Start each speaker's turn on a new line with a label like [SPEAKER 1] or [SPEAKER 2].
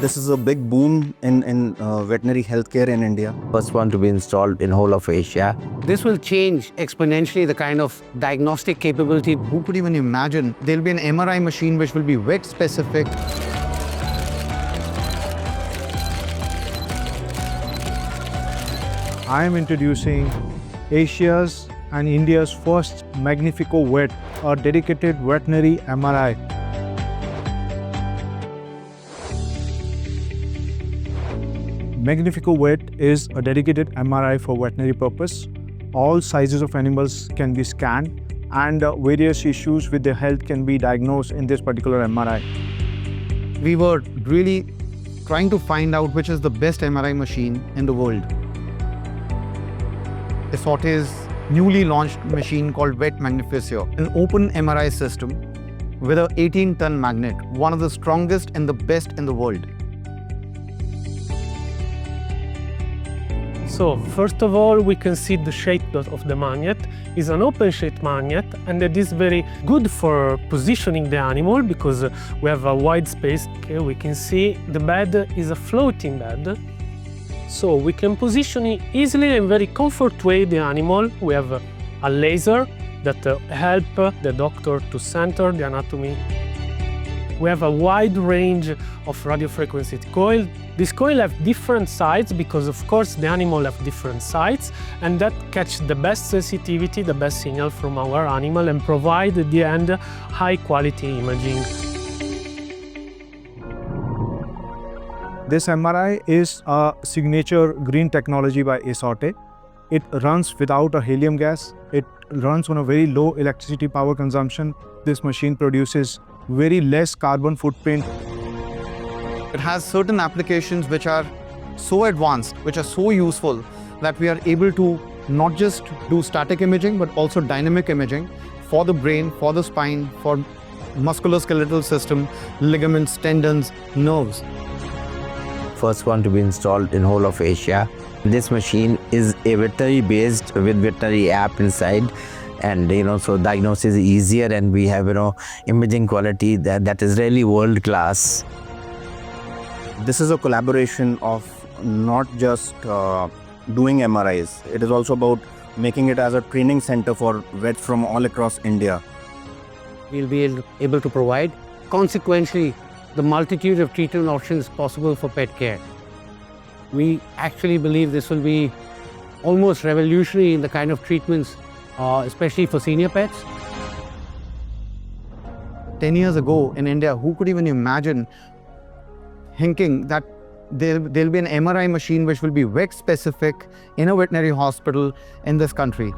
[SPEAKER 1] This is a big boom in veterinary healthcare in India.
[SPEAKER 2] First one to be installed in whole of Asia.
[SPEAKER 3] This will change exponentially the kind of diagnostic capability.
[SPEAKER 4] Who could even imagine there'll be an MRI machine which will be vet specific.
[SPEAKER 5] I am introducing Asia's and India's first Magnifico Vet, a dedicated veterinary MRI. Magnifico Vet is a dedicated MRI for veterinary purpose. All sizes of animals can be scanned and various issues with their health can be diagnosed in this particular MRI.
[SPEAKER 4] We were really trying to find out which is the best MRI machine in the world. Esaote's newly launched machine called Vet Magnifico, an open MRI system with a 18-ton magnet, one of the strongest and the best in the world.
[SPEAKER 6] So, first of all, we can see the shape of the magnet. It's an open-shaped magnet, and it is very good for positioning the animal because we have a wide space. Okay, we can see the bed is a floating bed. So we can position it easily and very comfort way the animal. We have a laser that help the doctor to center the anatomy. We have a wide range of radiofrequency coil. This coil have different sides because of course the animal have different sides, and that catch the best sensitivity, the best signal from our animal and provide at the end high quality imaging.
[SPEAKER 5] This MRI is a signature green technology by Esaote. It runs without a helium gas. It runs on a very low electricity power consumption. This machine produces very less carbon footprint.
[SPEAKER 4] It has certain applications which are so advanced, which are so useful that we are able to not just do static imaging but also dynamic imaging for the brain, for the spine, for musculoskeletal system, ligaments, tendons, nerves.
[SPEAKER 2] First one to be installed in whole of Asia. This machine is a veterinary based with veterinary app inside, and so diagnosis is easier, and we have imaging quality that is really world class.
[SPEAKER 1] This is a collaboration of not just doing MRIs. It is also about making it as a training center for vets from all across India.
[SPEAKER 3] We'll be able to provide, consequently, the multitude of treatment options possible for pet care. We actually believe this will be almost revolutionary in the kind of treatments, especially for senior pets.
[SPEAKER 4] 10 years ago in India, who could even imagine thinking that there'll be an MRI machine which will be vet specific in a veterinary hospital in this country?